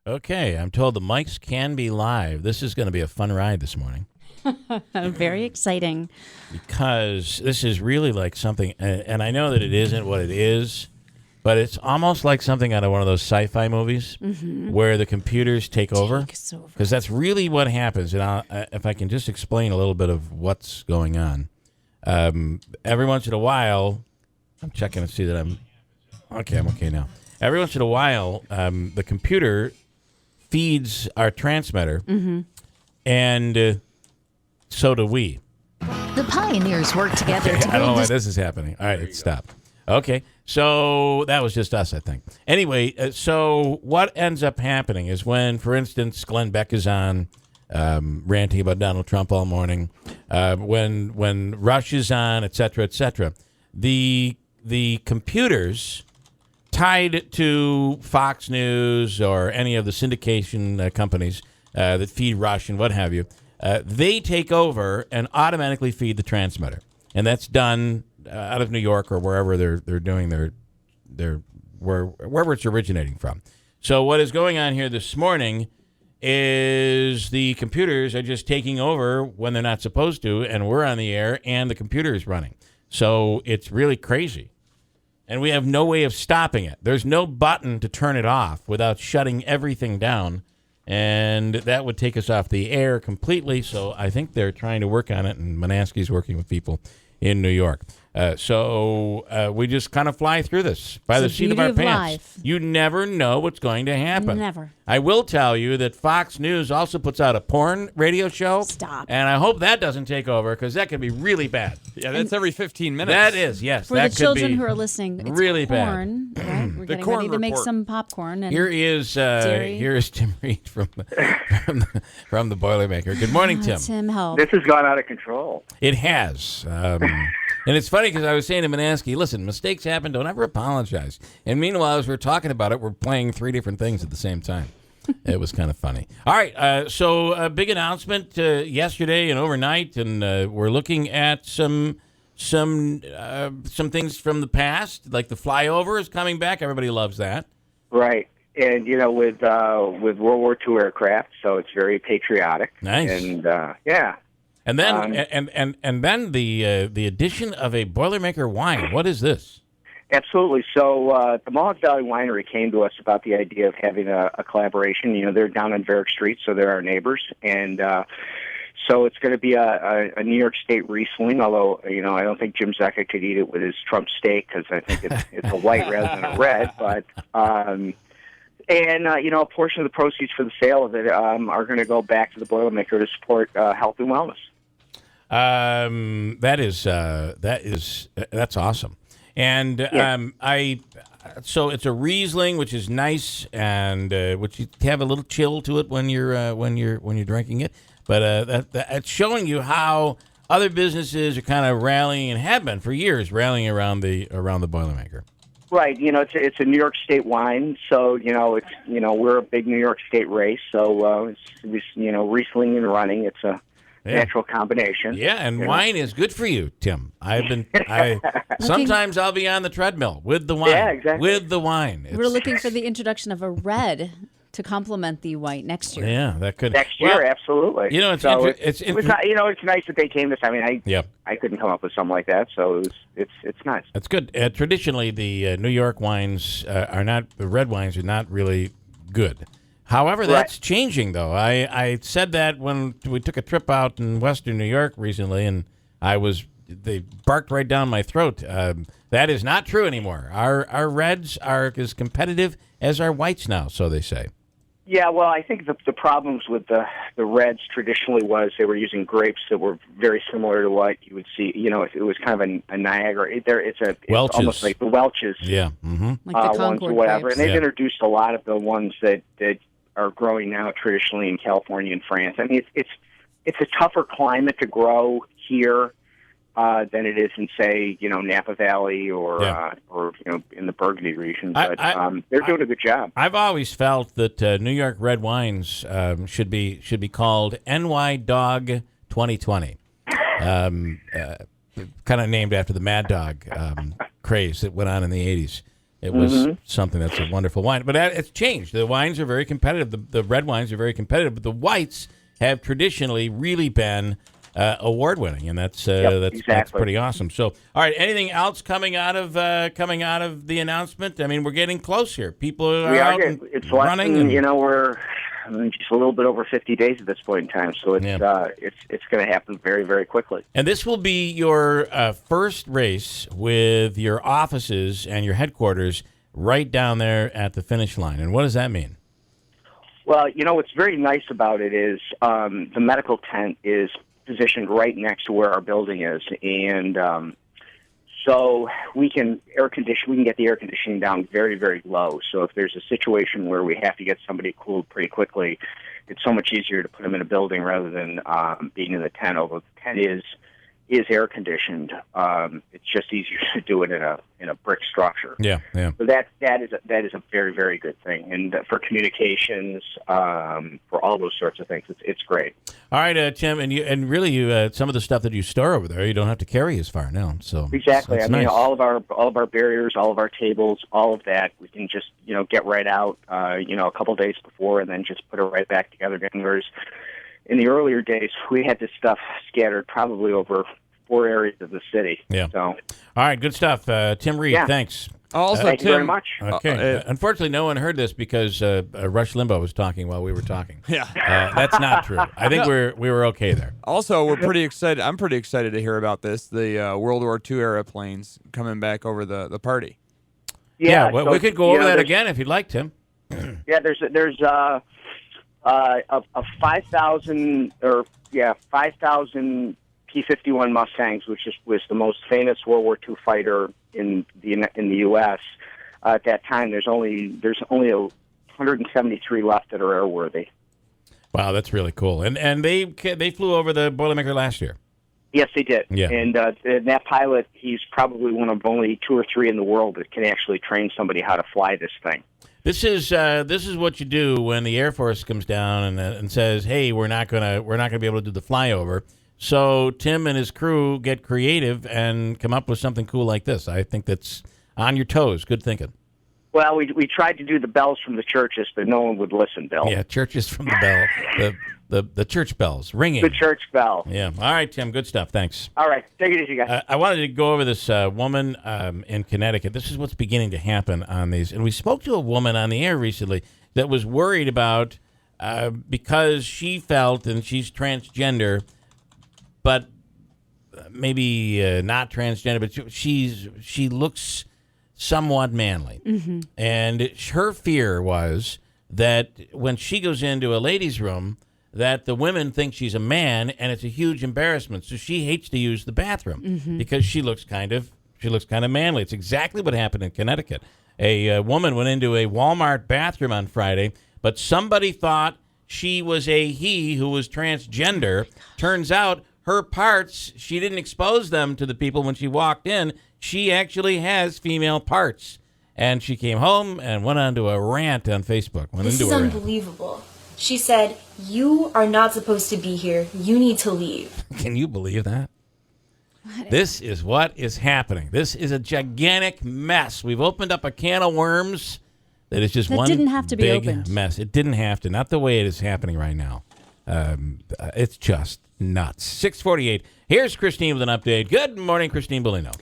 Okay, I'm told the mics can be live. This is going to be a fun ride this morning. Very exciting. Because this is really like something, and I know that it isn't what it is, but it's almost like something out of one of those sci-fi movies where the computers take over. Because that's really what happens. And if I can just explain a little bit of what's going on. Every once in a while, I'm checking to see that I'm okay now. Every once in a while, the computer feeds our transmitter, and so do we. The pioneers work together to I don't know why this is happening. All right, it's stopped. Okay, so that was just us, I think. Anyway, so what ends up happening is when, for instance, Glenn Beck is on ranting about Donald Trump all morning, when Rush is on, et cetera, the computers tied to Fox News or any of the syndication companies that feed Rush and what have you, they take over and automatically feed the transmitter, and that's done out of New York or wherever they're doing wherever it's originating from. So what is going on here this morning is the computers are just taking over when they're not supposed to, and we're on the air and the computer is running. So it's really crazy. And we have no way of stopping it. There's no button to turn it off without shutting everything down. And that would take us off the air completely. So I think they're trying to work on it, and Manaski's working with people in New York. So we just kind of fly through this by the seat of our pants. You never know what's going to happen. Never. I will tell you that Fox News also puts out a porn radio show. Stop. And I hope that doesn't take over, because that could be really bad. Yeah, that's every 15 minutes. That is, yes. For that the children could be who are listening, it's really corn, bad. Right? We're getting ready to make some popcorn. And here is Tim Reed from the Boilermaker. Good morning, Tim. Tim, help. This has gone out of control. It has. And it's funny because I was saying to Manaski, listen, mistakes happen. Don't ever apologize. And meanwhile, as we're talking about it, we're playing three different things at the same time. It was kind of funny. All right. So a big announcement yesterday and overnight, and we're looking at some things from the past, like the flyover is coming back. Everybody loves that. Right. And, with World War II aircraft, so it's very patriotic. Nice. And, yeah. And then and then the addition of a Boilermaker wine. What is this? Absolutely. So the Mohawk Valley Winery came to us about the idea of having a collaboration. They're down on Varick Street, so they're our neighbors. And so it's going to be a New York State Riesling, although, I don't think Jim Zecca could eat it with his Trump steak because I think it's a white rather than a red. But a portion of the proceeds for the sale of it are going to go back to the Boilermaker to support health and wellness. That's awesome. And yeah. So it's a Riesling, which is nice, and which you have a little chill to it when you're drinking it. But it's showing you how other businesses are kind of rallying, and have been for years, rallying around the Boilermaker. Right. It's a New York State wine, so it's we're a big New York State race, so it's Riesling and running. It's a natural combination. Yeah, and wine is good for you, Tim. Sometimes I'll be on the treadmill with the wine. Yeah, exactly. With the wine. We're looking for the introduction of a red to complement the white next year. Yeah, that could next year, absolutely. It's nice that they came this. I mean, I couldn't come up with something like that, so it's nice. That's good. Traditionally, the New York wines the red wines are not really good. However, that's changing, though. I said that when we took a trip out in Western New York recently, and they barked right down my throat. That is not true anymore. Our reds are as competitive as our whites now, so they say. Yeah, well, I think the problems with the reds traditionally was they were using grapes that were very similar to what you would see. It was kind of a Niagara. It's almost like the Welch's, yeah, like the ones or whatever. grapes. And they've introduced a lot of the ones that are growing now traditionally in California and France. I mean, it's a tougher climate to grow here than it is in, say, Napa Valley or in the Burgundy region. But they're doing a good job. I've always felt that New York red wines should be called NY Dog 2020, kind of named after the Mad Dog craze that went on in the 80s. It was something that's a wonderful wine. But it's changed. The wines are very competitive. The red wines are very competitive, but the whites have traditionally really been award-winning, and that's pretty awesome. So, all right, anything else coming out of the announcement? I mean, we're getting close here. People are out and it's running. We're just a little bit over 50 days at this point in time, so it's going to happen very, very quickly. And this will be your first race with your offices and your headquarters right down there at the finish line. And what does that mean? Well, what's very nice about it is the medical tent is positioned right next to where our building is, and so we can get the air conditioning down very, very low. So if there's a situation where we have to get somebody cooled pretty quickly, it's so much easier to put them in a building rather than being in the tent. Although the tent is air conditioned, it's just easier to do it in a brick structure. Yeah. So that is a very, very good thing, and for communications, for all those sorts of things, it's great. All right, Tim, and really, some of the stuff that you store over there, you don't have to carry as far now. So exactly, I mean, nice. all of our barriers, all of our tables, all of that, we can just get right out, a couple days before, and then just put it right back together again. Whereas in the earlier days, we had this stuff scattered probably over 4 areas of the city. Yeah. So, all right, good stuff, Tim Reed. Yeah. Thanks. Also, thank you very much. Okay. Unfortunately, no one heard this because Rush Limbaugh was talking while we were talking. Yeah. That's not true. I think we were okay there. Also, we're pretty excited. I'm pretty excited to hear about this. The World War II era planes coming back over the party. Yeah, well, we could go over that again if you'd like, Tim. Yeah, there's a 5,000 P-51 Mustangs, which was the most famous World War II fighter in the U.S. At that time, there's only 173 left that are airworthy. Wow, that's really cool. And they flew over the Boilermaker last year. Yes, they did. Yeah. And that pilot, he's probably one of only 2 or 3 in the world that can actually train somebody how to fly this thing. This is what you do when the Air Force comes down and says, "Hey, we're not gonna be able to do the flyover." So Tim and his crew get creative and come up with something cool like this. I think that's on your toes. Good thinking. Well, we tried to do the bells from the churches, but no one would listen, Bill. Yeah, churches from the bell, the church bells ringing. The church bell. Yeah. All right, Tim. Good stuff. Thanks. All right. Take it easy, guys. I wanted to go over this woman in Connecticut. This is what's beginning to happen on these. And we spoke to a woman on the air recently that was worried about because she felt, and she's transgender, but maybe not transgender, but she looks somewhat manly. Mm-hmm. And her fear was that when she goes into a ladies' room, that the women think she's a man, and it's a huge embarrassment. So she hates to use the bathroom because she looks kind of manly. It's exactly what happened in Connecticut. A woman went into a Walmart bathroom on Friday, but somebody thought she was a he who was transgender. Turns out her parts, she didn't expose them to the people when she walked in. She actually has female parts. And she came home and went on to a rant on Facebook. This is unbelievable. She said, "You are not supposed to be here. You need to leave." Can you believe that? This is what is happening. This is a gigantic mess. We've opened up a can of worms that is just one didn't have to be big opened. mess. It didn't have to. Not the way it is happening right now. It's just nuts. 6:48. Here's Christine with an update. Good morning, Christine Bolino.